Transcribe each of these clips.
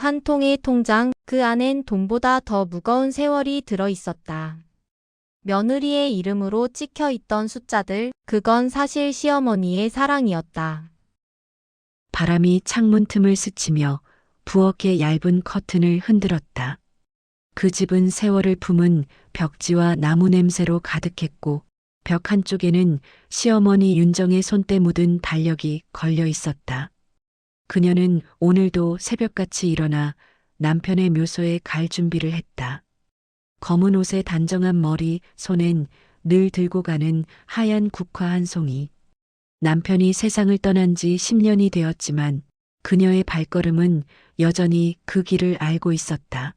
한 통의 통장, 그 안엔 돈보다 더 무거운 세월이 들어 있었다. 며느리의 이름으로 찍혀 있던 숫자들, 그건 사실 시어머니의 사랑이었다. 바람이 창문 틈을 스치며 부엌의 얇은 커튼을 흔들었다. 그 집은 세월을 품은 벽지와 나무 냄새로 가득했고 벽 한쪽에는 시어머니 윤정의 손때 묻은 달력이 걸려 있었다. 그녀는 오늘도 새벽같이 일어나 남편의 묘소에 갈 준비를 했다. 검은 옷에 단정한 머리, 손엔 늘 들고 가는 하얀 국화 한 송이. 남편이 세상을 떠난 지 10년이 되었지만 그녀의 발걸음은 여전히 그 길을 알고 있었다.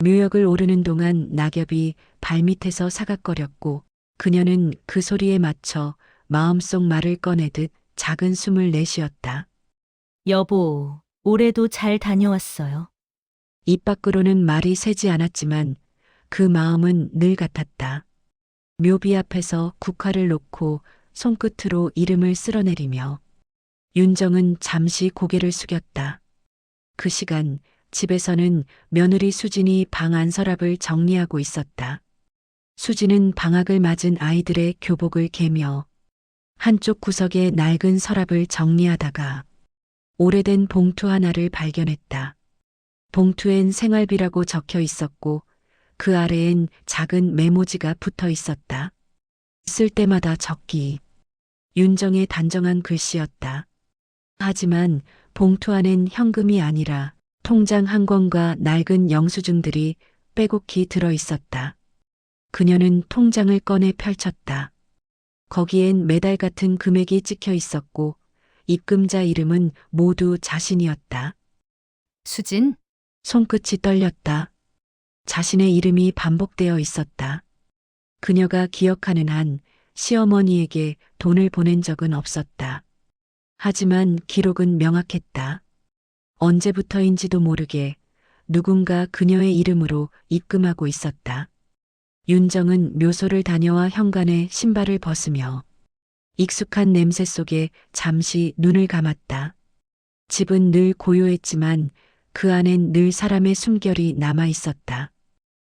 묘역을 오르는 동안 낙엽이 발밑에서 사각거렸고 그녀는 그 소리에 맞춰 마음속 말을 꺼내듯 작은 숨을 내쉬었다. 여보, 올해도 잘 다녀왔어요. 입 밖으로는 말이 새지 않았지만 그 마음은 늘 같았다. 묘비 앞에서 국화를 놓고 손끝으로 이름을 쓸어내리며 윤정은 잠시 고개를 숙였다. 그 시간 집에서는 며느리 수진이 방 안 서랍을 정리하고 있었다. 수진은 방학을 맞은 아이들의 교복을 개며 한쪽 구석에 낡은 서랍을 정리하다가 오래된 봉투 하나를 발견했다. 봉투엔 생활비라고 적혀 있었고 그 아래엔 작은 메모지가 붙어 있었다. 쓸 때마다 적기. 윤정의 단정한 글씨였다. 하지만 봉투 안엔 현금이 아니라 통장 한 권과 낡은 영수증들이 빼곡히 들어 있었다. 그녀는 통장을 꺼내 펼쳤다. 거기엔 메달 같은 금액이 찍혀 있었고 입금자 이름은 모두 자신이었다. 수진, 손끝이 떨렸다. 자신의 이름이 반복되어 있었다. 그녀가 기억하는 한 시어머니에게 돈을 보낸 적은 없었다. 하지만 기록은 명확했다. 언제부터인지도 모르게 누군가 그녀의 이름으로 입금하고 있었다. 윤정은 묘소를 다녀와 현관에 신발을 벗으며 익숙한 냄새 속에 잠시 눈을 감았다. 집은 늘 고요했지만 그 안엔 늘 사람의 숨결이 남아 있었다.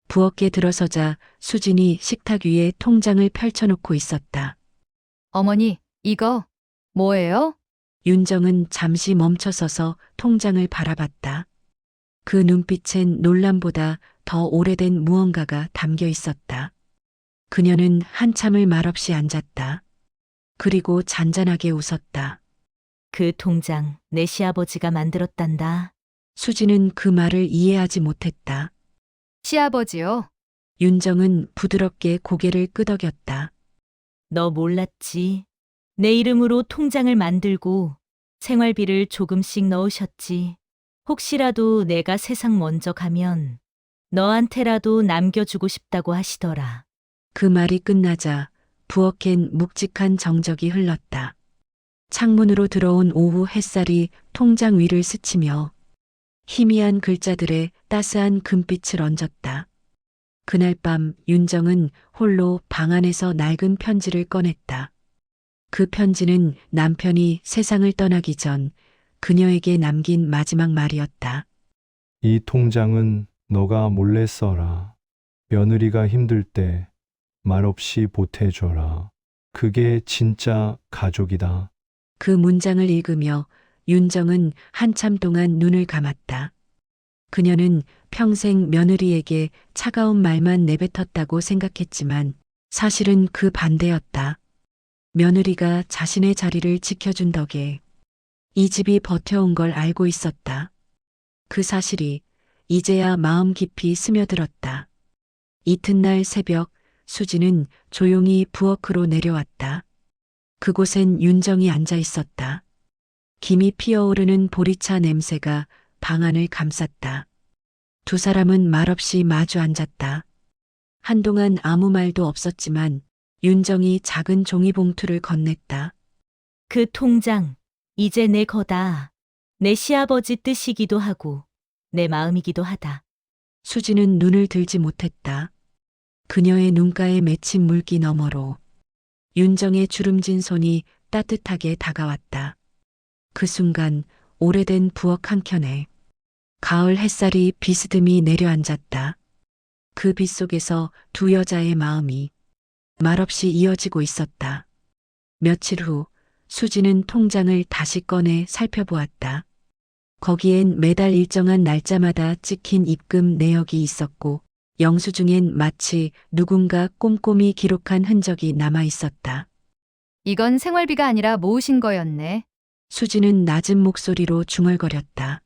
부엌에 들어서자 수진이 식탁 위에 통장을 펼쳐놓고 있었다. 어머니, 이거 뭐예요? 윤정은 잠시 멈춰서서 통장을 바라봤다. 그 눈빛엔 놀람보다 더 오래된 무언가가 담겨 있었다. 그녀는 한참을 말없이 앉았다. 그리고 잔잔하게 웃었다. 그 통장 내 시아버지가 만들었단다. 수지는 그 말을 이해하지 못했다. 시아버지요? 윤정은 부드럽게 고개를 끄덕였다. 너 몰랐지. 내 이름으로 통장을 만들고 생활비를 조금씩 넣으셨지. 혹시라도 내가 세상 먼저 가면 너한테라도 남겨주고 싶다고 하시더라. 그 말이 끝나자 부엌엔 묵직한 정적이 흘렀다. 창문으로 들어온 오후 햇살이 통장 위를 스치며 희미한 글자들에 따스한 금빛을 얹었다. 그날 밤 윤정은 홀로 방 안에서 낡은 편지를 꺼냈다. 그 편지는 남편이 세상을 떠나기 전 그녀에게 남긴 마지막 말이었다. 이 통장은 너가 몰래 써라. 며느리가 힘들 때 말없이 보태줘라. 그게 진짜 가족이다. 그 문장을 읽으며 윤정은 한참 동안 눈을 감았다. 그녀는 평생 며느리에게 차가운 말만 내뱉었다고 생각했지만 사실은 그 반대였다. 며느리가 자신의 자리를 지켜준 덕에 이 집이 버텨온 걸 알고 있었다. 그 사실이 이제야 마음 깊이 스며들었다. 이튿날 새벽 수지는 조용히 부엌으로 내려왔다. 그곳엔 윤정이 앉아 있었다. 김이 피어오르는 보리차 냄새가 방 안을 감쌌다. 두 사람은 말없이 마주 앉았다. 한동안 아무 말도 없었지만 윤정이 작은 종이봉투를 건넸다. 그 통장, 이제 내 거다. 내 시아버지 뜻이기도 하고 내 마음이기도 하다. 수지는 눈을 들지 못했다. 그녀의 눈가에 맺힌 물기 너머로 윤정의 주름진 손이 따뜻하게 다가왔다. 그 순간 오래된 부엌 한켠에 가을 햇살이 비스듬히 내려앉았다. 그 빛 속에서 두 여자의 마음이 말없이 이어지고 있었다. 며칠 후 수지는 통장을 다시 꺼내 살펴보았다. 거기엔 매달 일정한 날짜마다 찍힌 입금 내역이 있었고 영수증엔 마치 누군가 꼼꼼히 기록한 흔적이 남아 있었다. 이건 생활비가 아니라 모으신 거였네. 수지는 낮은 목소리로 중얼거렸다.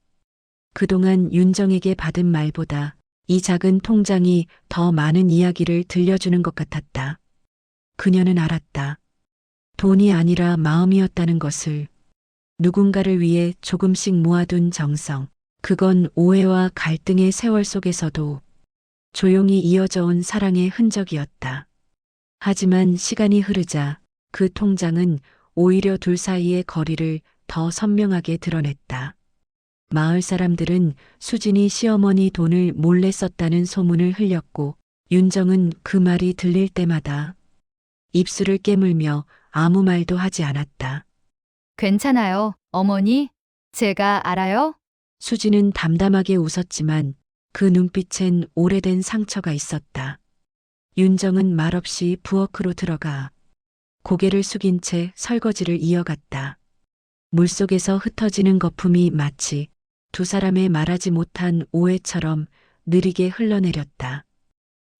그동안 윤정에게 받은 말보다 이 작은 통장이 더 많은 이야기를 들려주는 것 같았다. 그녀는 알았다. 돈이 아니라 마음이었다는 것을. 누군가를 위해 조금씩 모아둔 정성. 그건 오해와 갈등의 세월 속에서도 조용히 이어져 온 사랑의 흔적이었다. 하지만 시간이 흐르자 그 통장은 오히려 둘 사이의 거리를 더 선명하게 드러냈다. 마을 사람들은 수진이 시어머니 돈을 몰래 썼다는 소문을 흘렸고 윤정은 그 말이 들릴 때마다 입술을 깨물며 아무 말도 하지 않았다. 괜찮아요, 어머니. 제가 알아요. 수지는 담담하게 웃었지만 그 눈빛엔 오래된 상처가 있었다. 윤정은 말없이 부엌으로 들어가 고개를 숙인 채 설거지를 이어갔다. 물속에서 흩어지는 거품이 마치 두 사람의 말하지 못한 오해처럼 느리게 흘러내렸다.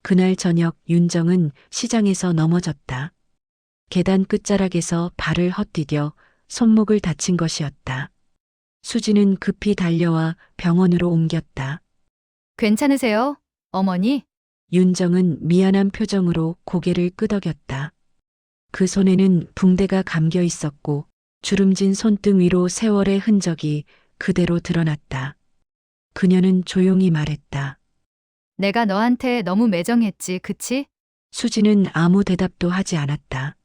그날 저녁 윤정은 시장에서 넘어졌다. 계단 끝자락에서 발을 헛디뎌 손목을 다친 것이었다. 수지는 급히 달려와 병원으로 옮겼다. 괜찮으세요, 어머니? 윤정은 미안한 표정으로 고개를 끄덕였다. 그 손에는 붕대가 감겨 있었고 주름진 손등 위로 세월의 흔적이 그대로 드러났다. 그녀는 조용히 말했다. 내가 너한테 너무 매정했지, 그치? 수지는 아무 대답도 하지 않았다.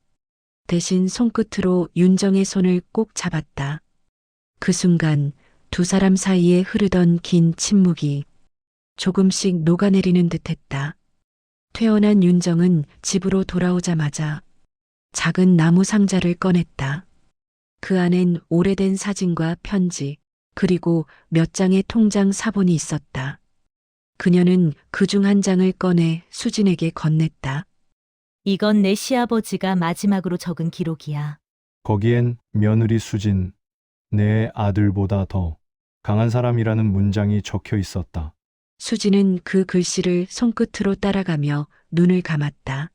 대신 손끝으로 윤정의 손을 꼭 잡았다. 그 순간 두 사람 사이에 흐르던 긴 침묵이 조금씩 녹아내리는 듯했다. 퇴원한 윤정은 집으로 돌아오자마자 작은 나무 상자를 꺼냈다. 그 안엔 오래된 사진과 편지, 그리고 몇 장의 통장 사본이 있었다. 그녀는 그 중 한 장을 꺼내 수진에게 건넸다. 이건 내 시아버지가 마지막으로 적은 기록이야. 거기엔 며느리 수진, 내 아들보다 더 강한 사람이라는 문장이 적혀 있었다. 수지는 그 글씨를 손끝으로 따라가며 눈을 감았다.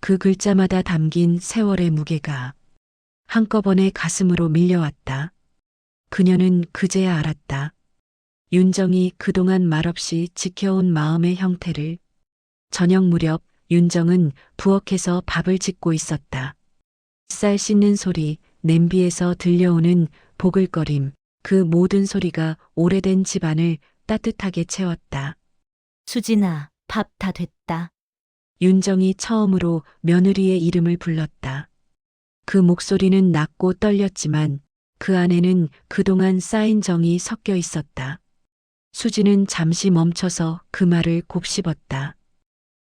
그 글자마다 담긴 세월의 무게가 한꺼번에 가슴으로 밀려왔다. 그녀는 그제야 알았다. 윤정이 그동안 말없이 지켜온 마음의 형태를. 저녁 무렵 윤정은 부엌에서 밥을 짓고 있었다. 쌀 씻는 소리, 냄비에서 들려오는 보글거림, 그 모든 소리가 오래된 집안을 따뜻하게 채웠다. 수진아, 밥 다 됐다. 윤정이 처음으로 며느리의 이름을 불렀다. 그 목소리는 낮고 떨렸지만 그 안에는 그동안 쌓인 정이 섞여 있었다. 수지는 잠시 멈춰서 그 말을 곱씹었다.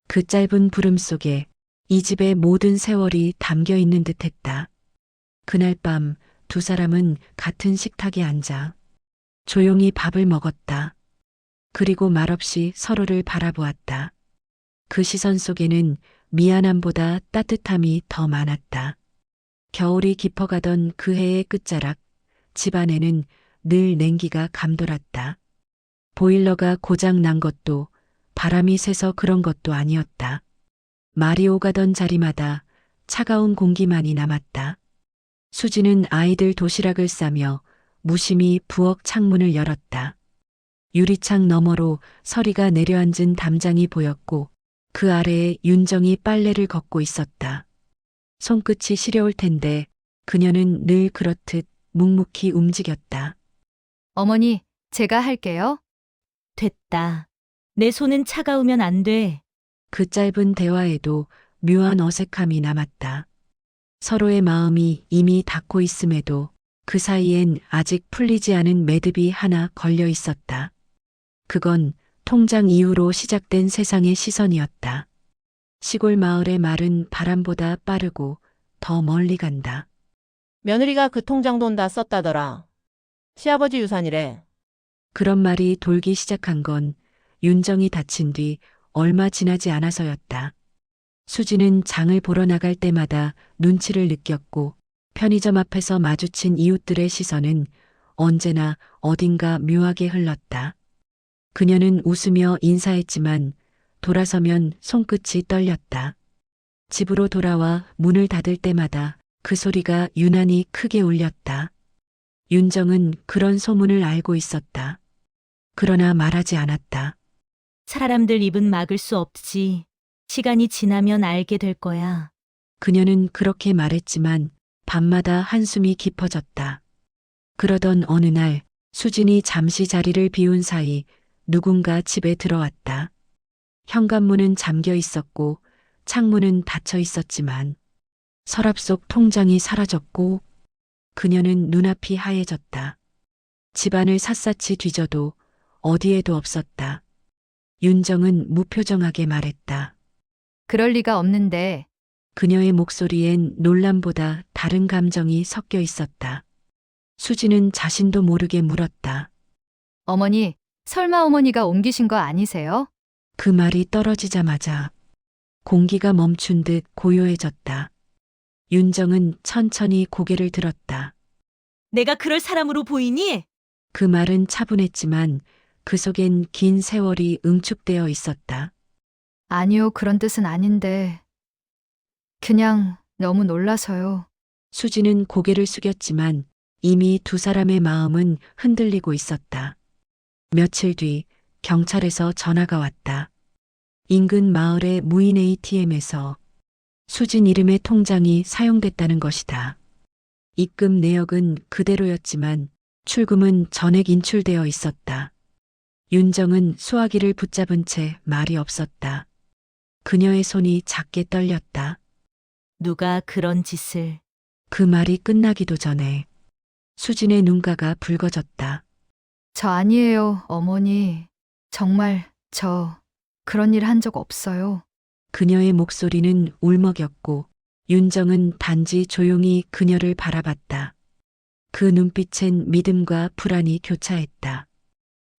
그 짧은 부름 속에 이 집의 모든 세월이 담겨 있는 듯했다. 그날 밤 두 사람은 같은 식탁에 앉아 조용히 밥을 먹었다. 그리고 말없이 서로를 바라보았다. 그 시선 속에는 미안함보다 따뜻함이 더 많았다. 겨울이 깊어가던 그 해의 끝자락, 집안에는 늘 냉기가 감돌았다. 보일러가 고장 난 것도 바람이 새서 그런 것도 아니었다. 말이 오가던 자리마다 차가운 공기만이 남았다. 수지는 아이들 도시락을 싸며 무심히 부엌 창문을 열었다. 유리창 너머로 서리가 내려앉은 담장이 보였고 그 아래에 윤정이 빨래를 걷고 있었다. 손끝이 시려울 텐데 그녀는 늘 그렇듯 묵묵히 움직였다. 어머니, 제가 할게요. 됐다. 내 손은 차가우면 안 돼. 그 짧은 대화에도 묘한 어색함이 남았다. 서로의 마음이 이미 닿고 있음에도 그 사이엔 아직 풀리지 않은 매듭이 하나 걸려 있었다. 그건 통장 이후로 시작된 세상의 시선이었다. 시골 마을의 말은 바람보다 빠르고 더 멀리 간다. 며느리가 그 통장 돈 다 썼다더라. 시아버지 유산이래. 그런 말이 돌기 시작한 건 윤정이 다친 뒤 얼마 지나지 않아서였다. 수지는 장을 보러 나갈 때마다 눈치를 느꼈고 편의점 앞에서 마주친 이웃들의 시선은 언제나 어딘가 묘하게 흘렀다. 그녀는 웃으며 인사했지만 돌아서면 손끝이 떨렸다. 집으로 돌아와 문을 닫을 때마다 그 소리가 유난히 크게 울렸다. 윤정은 그런 소문을 알고 있었다. 그러나 말하지 않았다. 사람들 입은 막을 수 없지. 시간이 지나면 알게 될 거야. 그녀는 그렇게 말했지만 밤마다 한숨이 깊어졌다. 그러던 어느 날 수진이 잠시 자리를 비운 사이 누군가 집에 들어왔다. 현관문은 잠겨 있었고 창문은 닫혀 있었지만 서랍 속 통장이 사라졌고 그녀는 눈앞이 하얘졌다. 집안을 샅샅이 뒤져도 어디에도 없었다. 윤정은 무표정하게 말했다. 그럴 리가 없는데. 그녀의 목소리엔 놀람보다 다른 감정이 섞여 있었다. 수지는 자신도 모르게 물었다. 어머니, 설마 어머니가 옮기신 거 아니세요? 그 말이 떨어지자마자 공기가 멈춘 듯 고요해졌다. 윤정은 천천히 고개를 들었다. 내가 그럴 사람으로 보이니? 그 말은 차분했지만 그 속엔 긴 세월이 응축되어 있었다. 아니요, 그런 뜻은 아닌데. 그냥 너무 놀라서요. 수지는 고개를 숙였지만 이미 두 사람의 마음은 흔들리고 있었다. 며칠 뒤 경찰에서 전화가 왔다. 인근 마을의 무인 ATM에서 수진 이름의 통장이 사용됐다는 것이다. 입금 내역은 그대로였지만 출금은 전액 인출되어 있었다. 윤정은 수화기를 붙잡은 채 말이 없었다. 그녀의 손이 작게 떨렸다. 누가 그런 짓을. 그 말이 끝나기도 전에 수진의 눈가가 붉어졌다. 저 아니에요, 어머니. 정말 그런 일 한 적 없어요. 그녀의 목소리는 울먹였고 윤정은 단지 조용히 그녀를 바라봤다. 그 눈빛엔 믿음과 불안이 교차했다.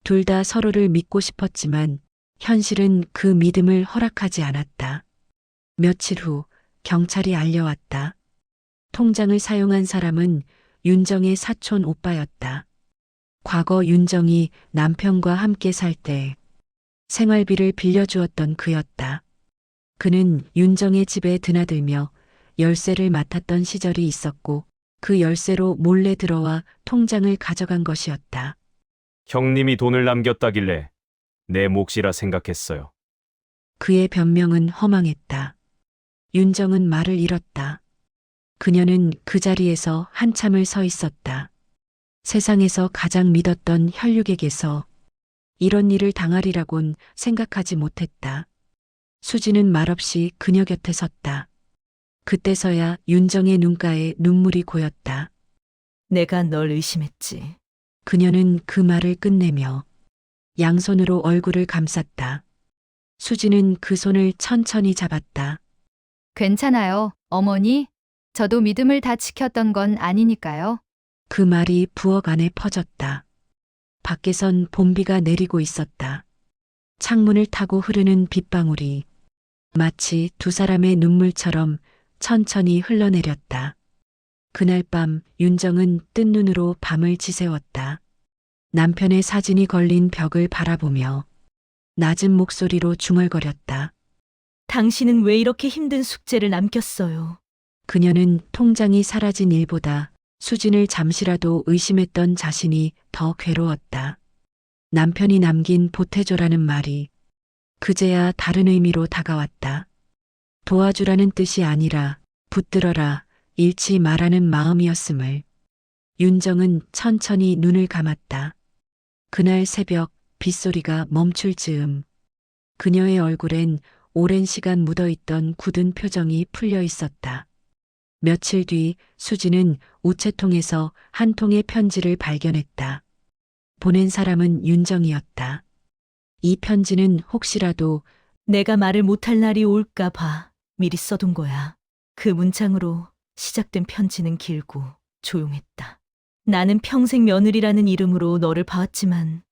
둘 다 서로를 믿고 싶었지만 현실은 그 믿음을 허락하지 않았다. 며칠 후 경찰이 알려왔다. 통장을 사용한 사람은 윤정의 사촌 오빠였다. 과거 윤정이 남편과 함께 살 때 생활비를 빌려주었던 그였다. 그는 윤정의 집에 드나들며 열쇠를 맡았던 시절이 있었고 그 열쇠로 몰래 들어와 통장을 가져간 것이었다. 형님이 돈을 남겼다길래 내 몫이라 생각했어요. 그의 변명은 허망했다. 윤정은 말을 잃었다. 그녀는 그 자리에서 한참을 서 있었다. 세상에서 가장 믿었던 혈육에게서 이런 일을 당하리라곤 생각하지 못했다. 수지는 말없이 그녀 곁에 섰다. 그때서야 윤정의 눈가에 눈물이 고였다. 내가 널 의심했지. 그녀는 그 말을 끝내며 양손으로 얼굴을 감쌌다. 수지는 그 손을 천천히 잡았다. 괜찮아요, 어머니. 저도 믿음을 다 지켰던 건 아니니까요. 그 말이 부엌 안에 퍼졌다. 밖에선 봄비가 내리고 있었다. 창문을 타고 흐르는 빗방울이 마치 두 사람의 눈물처럼 천천히 흘러내렸다. 그날 밤 윤정은 뜬 눈으로 밤을 지새웠다. 남편의 사진이 걸린 벽을 바라보며 낮은 목소리로 중얼거렸다. 당신은 왜 이렇게 힘든 숙제를 남겼어요? 그녀는 통장이 사라진 일보다 수진을 잠시라도 의심했던 자신이 더 괴로웠다. 남편이 남긴 보태줘라는 말이 그제야 다른 의미로 다가왔다. 도와주라는 뜻이 아니라 붙들어라, 잃지 말라는 마음이었음을. 윤정은 천천히 눈을 감았다. 그날 새벽 빗소리가 멈출 즈음 그녀의 얼굴엔 오랜 시간 묻어있던 굳은 표정이 풀려 있었다. 며칠 뒤 수지는 우체통에서 한 통의 편지를 발견했다. 보낸 사람은 윤정이었다. 이 편지는 혹시라도 내가 말을 못할 날이 올까 봐 미리 써둔 거야. 그 문장으로 시작된 편지는 길고 조용했다. 나는 평생 며느리라는 이름으로 너를 봐왔지만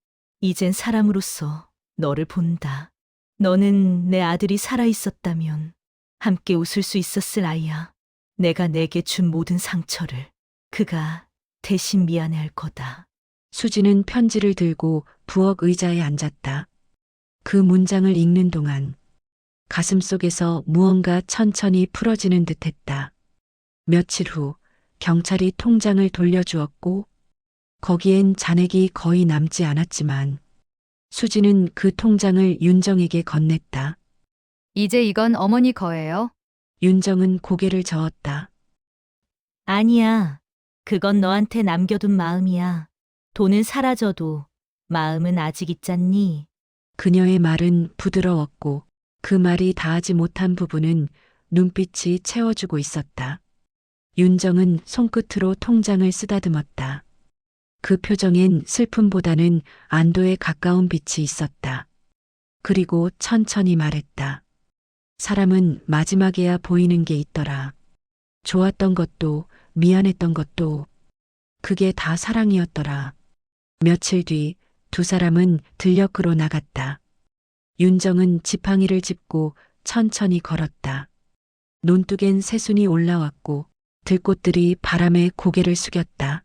이젠 사람으로서 너를 본다. 너는 내 아들이 살아있었다면 함께 웃을 수 있었을 아이야. 내가 내게 준 모든 상처를 그가 대신 미안해할 거다. 수지는 편지를 들고 부엌 의자에 앉았다. 그 문장을 읽는 동안 가슴 속에서 무언가 천천히 풀어지는 듯했다. 며칠 후 경찰이 통장을 돌려주었고 거기엔 잔액이 거의 남지 않았지만 수지는 그 통장을 윤정에게 건넸다. 이제 이건 어머니 거예요. 윤정은 고개를 저었다. 아니야. 그건 너한테 남겨둔 마음이야. 돈은 사라져도 마음은 아직 있잖니. 그녀의 말은 부드러웠고 그 말이 닿지 못한 부분은 눈빛이 채워주고 있었다. 윤정은 손끝으로 통장을 쓰다듬었다. 그 표정엔 슬픔보다는 안도에 가까운 빛이 있었다. 그리고 천천히 말했다. 사람은 마지막에야 보이는 게 있더라. 좋았던 것도 미안했던 것도 그게 다 사랑이었더라. 며칠 뒤 두 사람은 들녘으로 나갔다. 윤정은 지팡이를 짚고 천천히 걸었다. 논둑엔 새순이 올라왔고 들꽃들이 바람에 고개를 숙였다.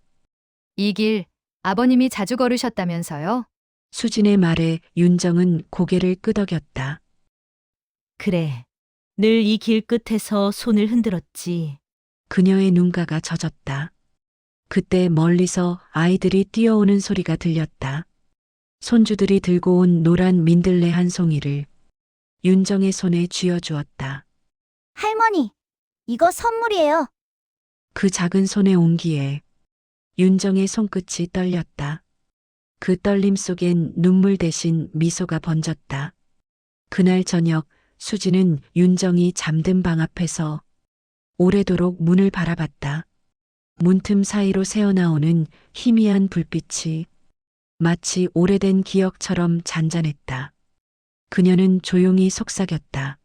이 길 아버님이 자주 걸으셨다면서요? 수진의 말에 윤정은 고개를 끄덕였다. 그래. 늘 이 길 끝에서 손을 흔들었지. 그녀의 눈가가 젖었다. 그때 멀리서 아이들이 뛰어오는 소리가 들렸다. 손주들이 들고 온 노란 민들레 한 송이를 윤정의 손에 쥐어주었다. 할머니, 이거 선물이에요. 그 작은 손의 온기에 윤정의 손끝이 떨렸다. 그 떨림 속엔 눈물 대신 미소가 번졌다. 그날 저녁 수지는 윤정이 잠든 방 앞에서 오래도록 문을 바라봤다. 문틈 사이로 새어나오는 희미한 불빛이 마치 오래된 기억처럼 잔잔했다. 그녀는 조용히 속삭였다.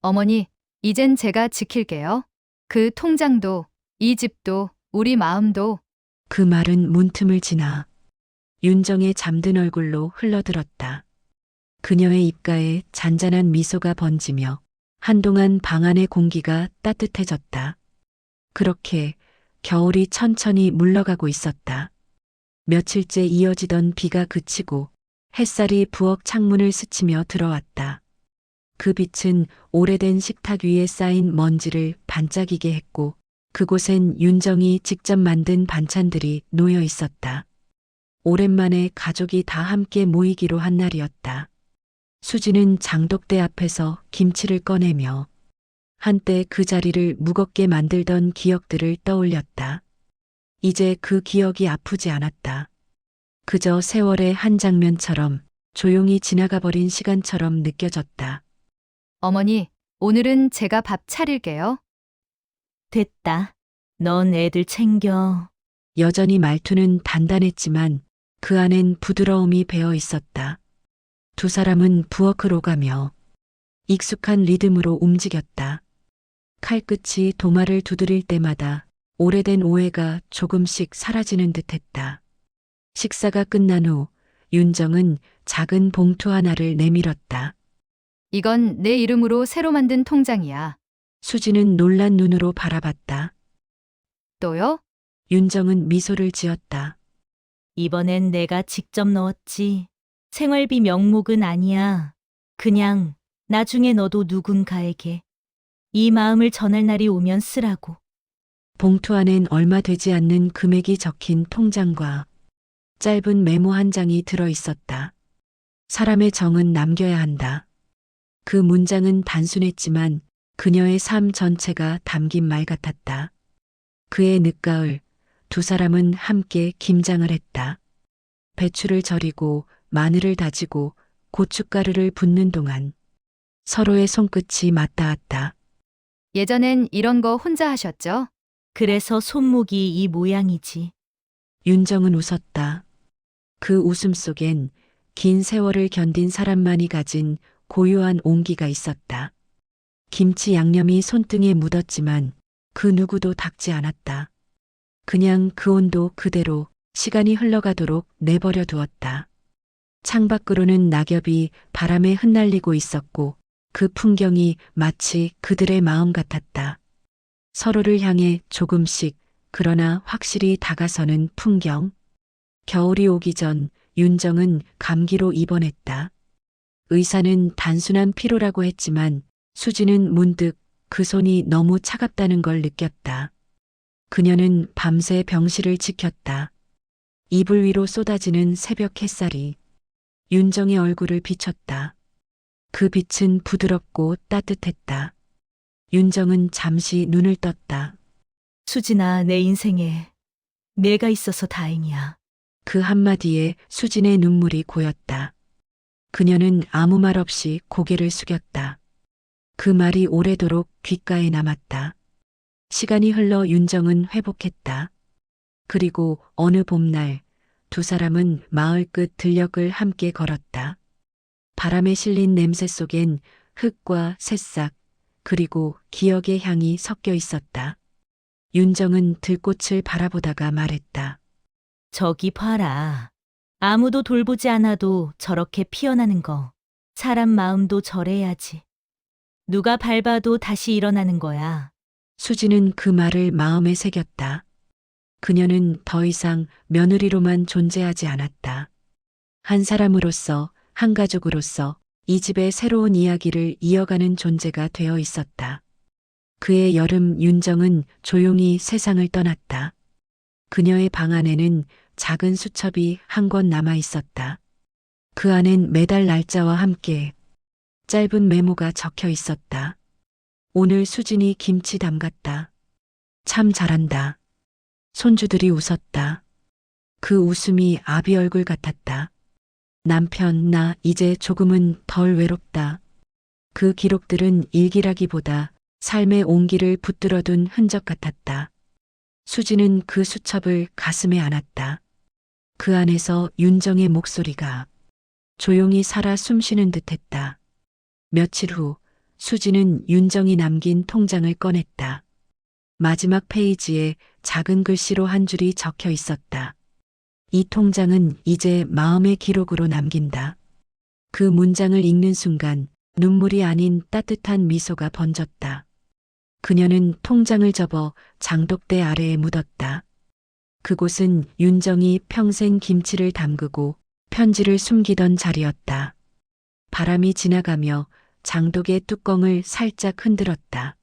어머니, 이젠 제가 지킬게요. 그 통장도, 이 집도, 우리 마음도. 그 말은 문틈을 지나 윤정의 잠든 얼굴로 흘러들었다. 그녀의 입가에 잔잔한 미소가 번지며 한동안 방 안의 공기가 따뜻해졌다. 그렇게 겨울이 천천히 물러가고 있었다. 며칠째 이어지던 비가 그치고 햇살이 부엌 창문을 스치며 들어왔다. 그 빛은 오래된 식탁 위에 쌓인 먼지를 반짝이게 했고 그곳엔 윤정이 직접 만든 반찬들이 놓여 있었다. 오랜만에 가족이 다 함께 모이기로 한 날이었다. 수지는 장독대 앞에서 김치를 꺼내며 한때 그 자리를 무겁게 만들던 기억들을 떠올렸다. 이제 그 기억이 아프지 않았다. 그저 세월의 한 장면처럼 조용히 지나가 버린 시간처럼 느껴졌다. 어머니, 오늘은 제가 밥 차릴게요. 됐다. 넌 애들 챙겨. 여전히 말투는 단단했지만 그 안엔 부드러움이 배어 있었다. 두 사람은 부엌으로 가며 익숙한 리듬으로 움직였다. 칼끝이 도마를 두드릴 때마다 오래된 오해가 조금씩 사라지는 듯했다. 식사가 끝난 후 윤정은 작은 봉투 하나를 내밀었다. 이건 내 이름으로 새로 만든 통장이야. 수지는 놀란 눈으로 바라봤다. 또요? 윤정은 미소를 지었다. 이번엔 내가 직접 넣었지. 생활비 명목은 아니야. 그냥 나중에 너도 누군가에게 이 마음을 전할 날이 오면 쓰라고. 봉투 안엔 얼마 되지 않는 금액이 적힌 통장과 짧은 메모 한 장이 들어 있었다. 사람의 정은 남겨야 한다. 그 문장은 단순했지만 그녀의 삶 전체가 담긴 말 같았다. 그의 늦가을 두 사람은 함께 김장을 했다. 배추를 절이고 마늘을 다지고 고춧가루를 붓는 동안 서로의 손끝이 맞닿았다. 예전엔 이런 거 혼자 하셨죠? 그래서 손목이 이 모양이지. 윤정은 웃었다. 그 웃음 속엔 긴 세월을 견딘 사람만이 가진 고요한 온기가 있었다. 김치 양념이 손등에 묻었지만 그 누구도 닦지 않았다. 그냥 그 온도 그대로 시간이 흘러가도록 내버려 두었다. 창밖으로는 낙엽이 바람에 흩날리고 있었고 그 풍경이 마치 그들의 마음 같았다. 서로를 향해 조금씩 그러나 확실히 다가서는 풍경. 겨울이 오기 전 윤정은 감기로 입원했다. 의사는 단순한 피로라고 했지만 수지는 문득 그 손이 너무 차갑다는 걸 느꼈다. 그녀는 밤새 병실을 지켰다. 이불 위로 쏟아지는 새벽 햇살이 윤정의 얼굴을 비췄다. 그 빛은 부드럽고 따뜻했다. 윤정은 잠시 눈을 떴다. 수진아, 내 인생에 내가 있어서 다행이야. 그 한마디에 수진의 눈물이 고였다. 그녀는 아무 말 없이 고개를 숙였다. 그 말이 오래도록 귓가에 남았다. 시간이 흘러 윤정은 회복했다. 그리고 어느 봄날 두 사람은 마을 끝 들녘을 함께 걸었다. 바람에 실린 냄새 속엔 흙과 새싹 그리고 기억의 향이 섞여 있었다. 윤정은 들꽃을 바라보다가 말했다. 저기 봐라. 아무도 돌보지 않아도 저렇게 피어나는 거. 사람 마음도 저래야지. 누가 밟아도 다시 일어나는 거야. 수지는 그 말을 마음에 새겼다. 그녀는 더 이상 며느리로만 존재하지 않았다. 한 사람으로서, 한 가족으로서 이 집의 새로운 이야기를 이어가는 존재가 되어 있었다. 그의 여름 윤정은 조용히 세상을 떠났다. 그녀의 방 안에는 작은 수첩이 한 권 남아 있었다. 그 안엔 매달 날짜와 함께 짧은 메모가 적혀 있었다. 오늘 수진이 김치 담갔다. 참 잘한다. 손주들이 웃었다. 그 웃음이 아비 얼굴 같았다. 남편, 나 이제 조금은 덜 외롭다. 그 기록들은 일기라기보다 삶의 온기를 붙들어둔 흔적 같았다. 수지는 그 수첩을 가슴에 안았다. 그 안에서 윤정의 목소리가 조용히 살아 숨쉬는 듯했다. 며칠 후 수지는 윤정이 남긴 통장을 꺼냈다. 마지막 페이지에 작은 글씨로 한 줄이 적혀 있었다. 이 통장은 이제 마음의 기록으로 남긴다. 그 문장을 읽는 순간 눈물이 아닌 따뜻한 미소가 번졌다. 그녀는 통장을 접어 장독대 아래에 묻었다. 그곳은 윤정이 평생 김치를 담그고 편지를 숨기던 자리였다. 바람이 지나가며 장독의 뚜껑을 살짝 흔들었다.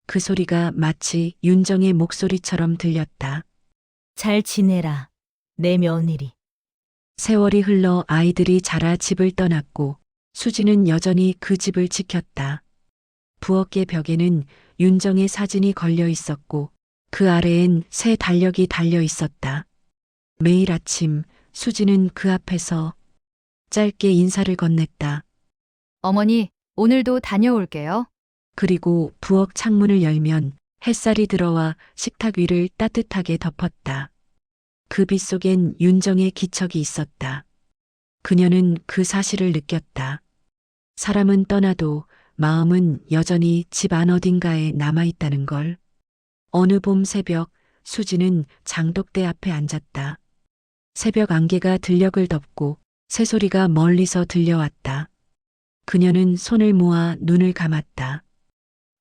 그 소리가 마치 윤정의 목소리처럼 들렸다. 잘 지내라. 내 며느리. 세월이 흘러 아이들이 자라 집을 떠났고 수지는 여전히 그 집을 지켰다. 부엌의 벽에는 윤정의 사진이 걸려 있었고 그 아래엔 새 달력이 달려 있었다. 매일 아침 수지는 그 앞에서 짧게 인사를 건넸다. 어머니, 오늘도 다녀올게요. 그리고 부엌 창문을 열면 햇살이 들어와 식탁 위를 따뜻하게 덮었다. 그 빛 속엔 윤정의 기척이 있었다. 그녀는 그 사실을 느꼈다. 사람은 떠나도 마음은 여전히 집 안 어딘가에 남아있다는 걸. 어느 봄 새벽 수지는 장독대 앞에 앉았다. 새벽 안개가 들녘을 덮고 새소리가 멀리서 들려왔다. 그녀는 손을 모아 눈을 감았다.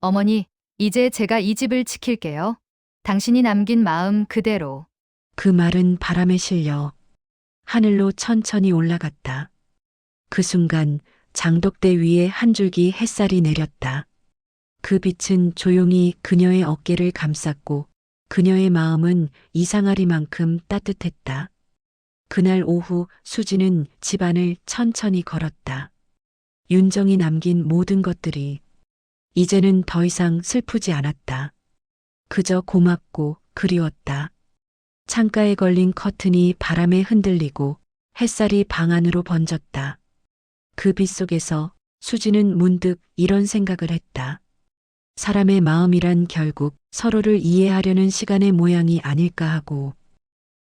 어머니, 이제 제가 이 집을 지킬게요. 당신이 남긴 마음 그대로. 그 말은 바람에 실려 하늘로 천천히 올라갔다. 그 순간 장독대 위에 한 줄기 햇살이 내렸다. 그 빛은 조용히 그녀의 어깨를 감쌌고 그녀의 마음은 이상하리만큼 따뜻했다. 그날 오후 수지는 집안을 천천히 걸었다. 윤정이 남긴 모든 것들이 이제는 더 이상 슬프지 않았다. 그저 고맙고 그리웠다. 창가에 걸린 커튼이 바람에 흔들리고 햇살이 방 안으로 번졌다. 그 빛 속에서 수지는 문득 이런 생각을 했다. 사람의 마음이란 결국 서로를 이해하려는 시간의 모양이 아닐까 하고,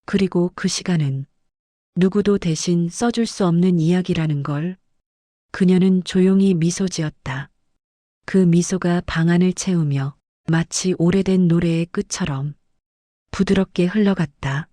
그리고 그 시간은 누구도 대신 써줄 수 없는 이야기라는 걸. 그녀는 조용히 미소 지었다. 그 미소가 방안을 채우며 마치 오래된 노래의 끝처럼 부드럽게 흘러갔다.